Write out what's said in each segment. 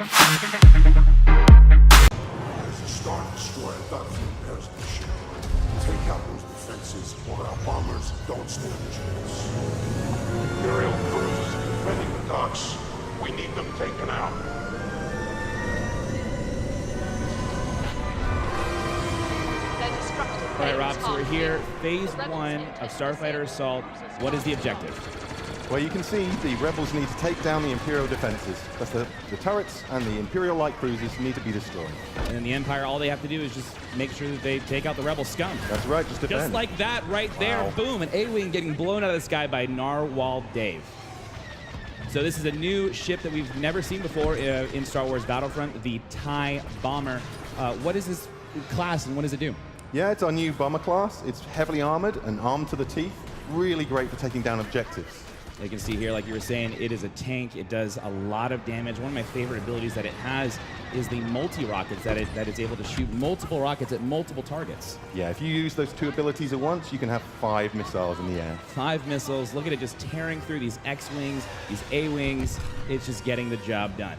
As a start, destroy a battlefield pairs of the ship. Take out those defenses, or our bombers don't stand a chance. Imperial cruisers are defending the docks. We need them taken out. All right, Rob, so we're here, phase 1 of Starfighter Assault. What is the objective? Well, you can see the rebels need to take down the Imperial defenses. That's the turrets and the Imperial light cruisers need to be destroyed. And then the Empire, all they have to do is just make sure that they take out the rebel scum. That's right, just defend. Just like that right there, Wow. boom, an A-Wing getting blown out of the sky by Narwhal Dave. So this is a new ship that we've never seen before in Star Wars Battlefront, the TIE Bomber. What is this class and what does it do? Yeah, it's our new bomber class. It's heavily armored and armed to the teeth. Really great for taking down objectives. You can see here, like you were saying, it is a tank. It does a lot of damage. One of my favorite abilities that it has is the multi-rockets, that it's able to shoot multiple rockets at multiple targets. Yeah, if you use those two abilities at once, you can have 5 missiles in the air. 5 missiles. Look at it just tearing through these X-Wings, these A-Wings. It's just getting the job done.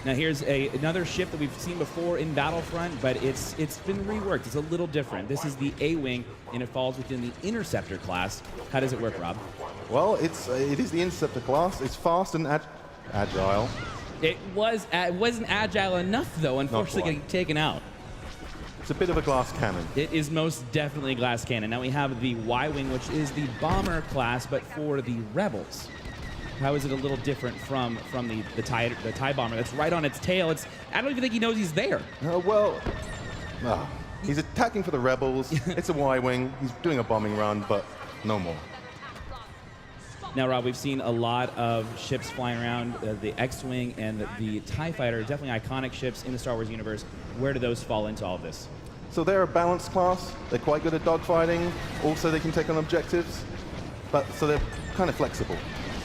Now here's another ship that we've seen before in Battlefront, but it's been reworked. It's a little different. This is the A-Wing, and it falls within the Interceptor class. How does it work, Rob? Well, it is the Interceptor class. It's fast and agile. It wasn't agile enough, though, unfortunately, getting taken out. It's a bit of a glass cannon. It is most definitely a glass cannon. Now we have the Y-Wing, which is the bomber class, but for the rebels. How is it a little different from the TIE bomber that's right on its tail? I don't even think he knows he's there. He's attacking for the rebels. It's a Y-Wing. He's doing a bombing run, but no more. Now, Rob, we've seen a lot of ships flying around, the X-Wing and the TIE Fighter, definitely iconic ships in the Star Wars universe. Where do those fall into all of this? So they're a balanced class. They're quite good at dogfighting. Also, they can take on objectives. So they're kind of flexible.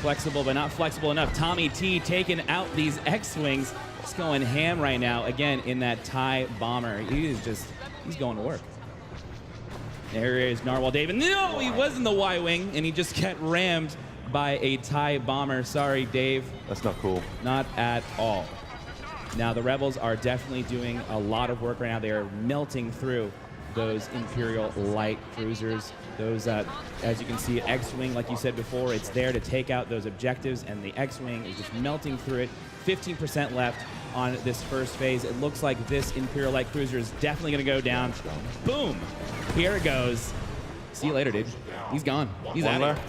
Flexible, but not flexible enough. Tommy T taking out these X-Wings. He's going ham right now, again, in that TIE bomber. He's going to work. There is Narwhal Dave. No, he was in the Y-Wing, and he just got rammed by a TIE bomber. Sorry, Dave. That's not cool. Not at all. Now, the Rebels are definitely doing a lot of work right now. They are melting through those Imperial light cruisers. Those, as you can see, X-Wing, like you said before, it's there to take out those objectives, and the X-Wing is just melting through it. 15% left on this first phase. It looks like this Imperial light cruiser is definitely going to go down. Boom! Here it goes. See you later, dude. He's gone. He's out of here.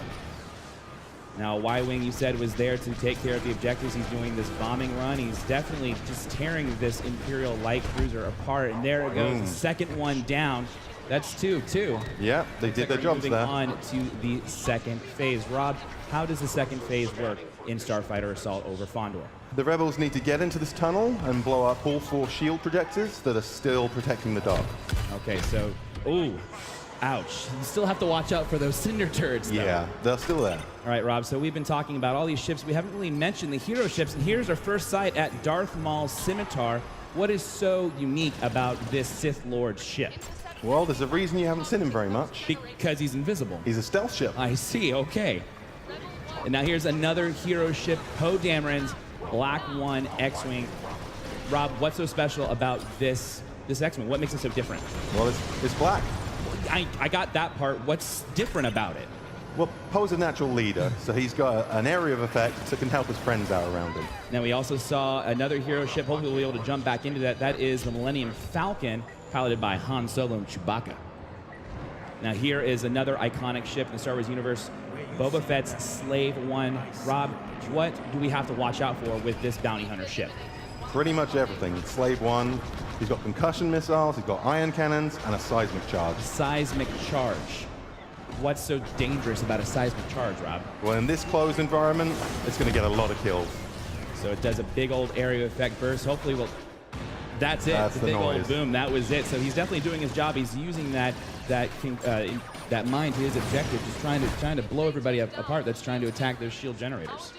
Now, Y-Wing, you said, was there to take care of the objectives. He's doing this bombing run. He's definitely just tearing this Imperial light cruiser apart. And there it goes, the second one down. That's two. Yeah, they did their jobs moving there. on to the second phase. Rob, how does the second phase work in Starfighter Assault over Fondor? The rebels need to get into this tunnel and blow up all 4 shield projectors that are still protecting the dock. Okay, so, ooh, ouch. You still have to watch out for those cinder turrets, though. Yeah, they're still there. All right, Rob, so we've been talking about all these ships. We haven't really mentioned the hero ships, and here's our first sight at Darth Maul's Scimitar. What is so unique about this Sith Lord ship? Well, there's a reason you haven't seen him very much. Because he's invisible. He's a stealth ship. I see, okay. And now here's another hero ship, Poe Dameron's Black One X-Wing. Rob, what's so special about this X-Wing? What makes it so different? Well, it's black. I got that part. What's different about it? Well, Poe's a natural leader, so he's got an area of effect that can help his friends out around him. Now, we also saw another hero ship. Hopefully, we'll be able to jump back into that. That is the Millennium Falcon, piloted by Han Solo and Chewbacca. Now, here is another iconic ship in the Star Wars universe, Boba Fett's Slave One. Rob, what do we have to watch out for with this bounty hunter ship? Pretty much everything. Slave One, he's got concussion missiles, he's got ion cannons, and a seismic charge. Seismic charge. What's so dangerous about a seismic charge, Rob? Well, in this closed environment, it's going to get a lot of kills. So it does a big old area effect burst. Hopefully we'll... That's it. That's the big noise. old boom. That was it. So he's definitely doing his job. He's using that mine to his objective, just trying to blow everybody apart that's trying to attack those shield generators.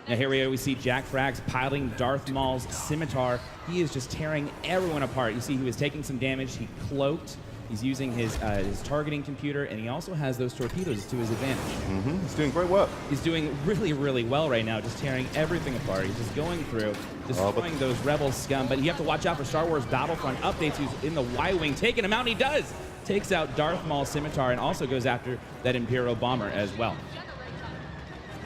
Now here we see Jack Frags piloting Darth Maul's Scimitar. He is just tearing everyone apart. You see he was taking some damage. He cloaked. He's using his targeting computer, and he also has those torpedoes to his advantage. He's doing great work. He's doing really, really well right now, just tearing everything apart. He's just going through, destroying those rebel scum. But you have to watch out for Star Wars Battlefront updates. He's in the Y-Wing, taking him out, and he does! Takes out Darth Maul's scimitar and also goes after that Imperial bomber as well.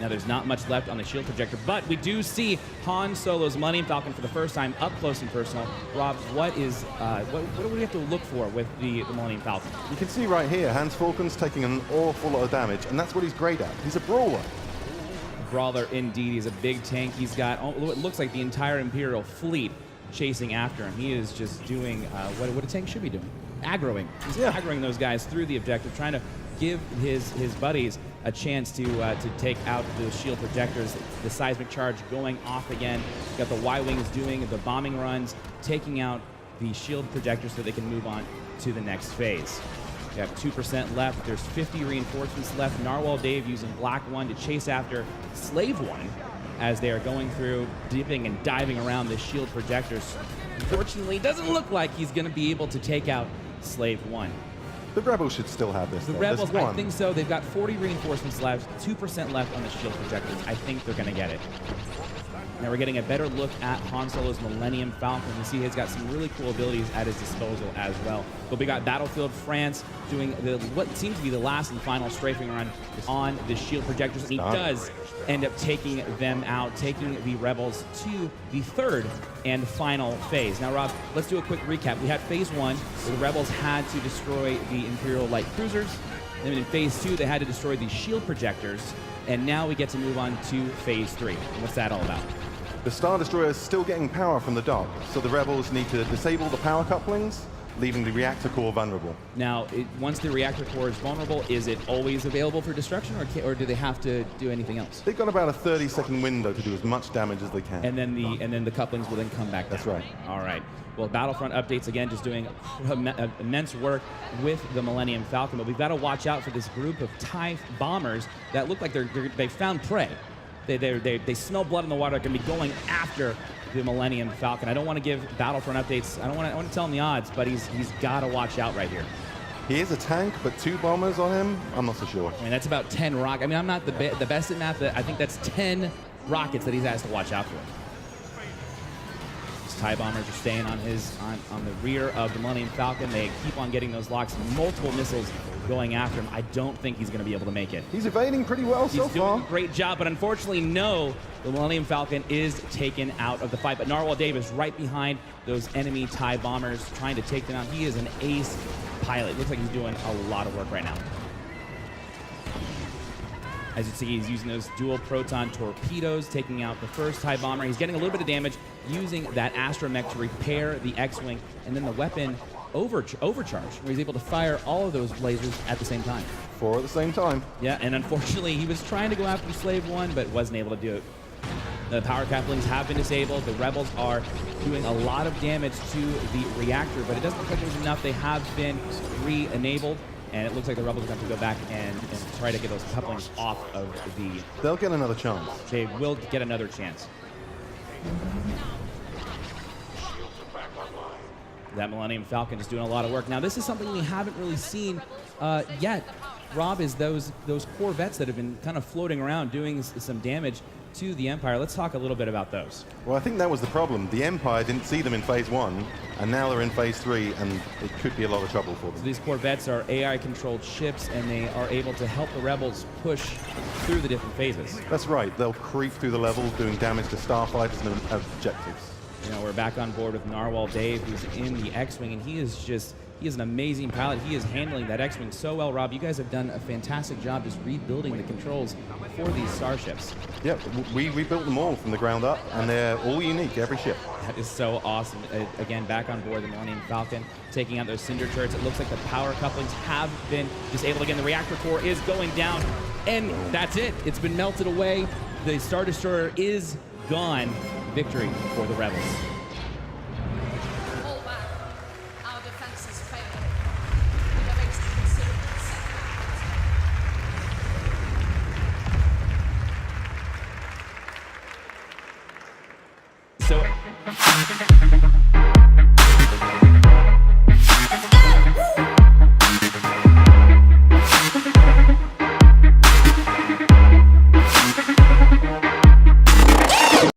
Now, there's not much left on the shield projector, but we do see Han Solo's Millennium Falcon for the first time up close and personal. Rob, what do we have to look for with the Millennium Falcon? You can see right here, Hans Falcon's taking an awful lot of damage, and that's what he's great at. He's a brawler. Brawler indeed. He's a big tank. He's got what looks like the entire Imperial fleet chasing after him. He is just doing what a tank should be doing. Aggroing. He's aggroing those guys through the objective, trying to give his buddies a chance to take out the shield projectors. The seismic charge going off again. Got the Y-Wings doing the bombing runs, taking out the shield projectors so they can move on to the next phase. We have 2% left. There's 50 reinforcements left. Narwhal Dave using Black 1 to chase after Slave 1 as they are going through, dipping and diving around the shield projectors. Unfortunately, it doesn't look like he's going to be able to take out Slave 1. The Rebels should still have this. The Rebels, I think so. They've got 40 reinforcements left, 2% left on the shield projectors. I think they're going to get it. Now we're getting a better look at Han Solo's Millennium Falcon. You see he's got some really cool abilities at his disposal as well. But we got Battlefield France doing what seems to be the last and final strafing run on the shield projectors. And he does end up taking them out, taking the Rebels to the third and final phase. Now, Rob, let's do a quick recap. We had phase 1, where the Rebels had to destroy the Imperial light cruisers. Then in phase 2, they had to destroy the shield projectors. And now we get to move on to phase 3. What's that all about? The Star Destroyer is still getting power from the dock, so the Rebels need to disable the power couplings, leaving the reactor core vulnerable. Now, once the reactor core is vulnerable, is it always available for destruction, or do they have to do anything else? They've got about a 30-second window to do as much damage as they can. And then the couplings will then come back down. That's right. All right. Well, Battlefront updates again, just doing immense work with the Millennium Falcon. But we've got to watch out for this group of TIE bombers that look like they found prey. They smell blood in the water. They're going to be going after the Millennium Falcon. I don't want to give Battlefront updates. I want to tell him the odds, but he's got to watch out right here. He is a tank, but 2 bombers on him, I'm not so sure. I mean, that's about 10 rockets. I mean, I'm not the best at math, but I think that's 10 rockets that he has to watch out for. These TIE bombers are staying on the rear of the Millennium Falcon. They keep on getting those locks, multiple missiles going after him. I don't think he's going to be able to make it. He's evading pretty well so far. He's doing a great job, but unfortunately, no, the Millennium Falcon is taken out of the fight. But Narwhal Dave is right behind those enemy TIE bombers, trying to take them out. He is an ace pilot. Looks like he's doing a lot of work right now. As you see, he's using those dual proton torpedoes, taking out the first TIE bomber. He's getting a little bit of damage using that astromech to repair the X-Wing, and then the weapon overcharge, where he's able to fire all of those lasers at the same time. 4 at the same time. Yeah, and unfortunately, he was trying to go after Slave 1, but wasn't able to do it. The power couplings have been disabled. The Rebels are doing a lot of damage to the reactor, but it doesn't look like there's enough. They have been re-enabled, and it looks like the Rebels are going to go back and try to get those couplings off of the... They'll get another chance. They will get another chance. That Millennium Falcon is doing a lot of work. Now, this is something we haven't really seen yet, Rob, is those Corvettes that have been kind of floating around doing some damage to the Empire. Let's talk a little bit about those. Well, I think that was the problem. The Empire didn't see them in phase 1, and now they're in phase 3, and it could be a lot of trouble for them. So these Corvettes are AI-controlled ships, and they are able to help the Rebels push through the different phases. That's right. They'll creep through the levels, doing damage to starfighters and objectives. You know, we're back on board with Narwhal Dave, who's in the X-Wing, and he is an amazing pilot. He is handling that X-Wing so well. Rob, you guys have done a fantastic job just rebuilding the controls for these starships. Yep, we rebuilt them all from the ground up, and they're all unique, every ship. That is so awesome. Again, back on board the Millennium Falcon, taking out those cinder turrets. It looks like the power couplings have been disabled. Again, the reactor core is going down, and that's it. It's been melted away. The Star Destroyer is gone. Victory for the Rebels. Fall back. Our defenses failed. We have a considerable setback. So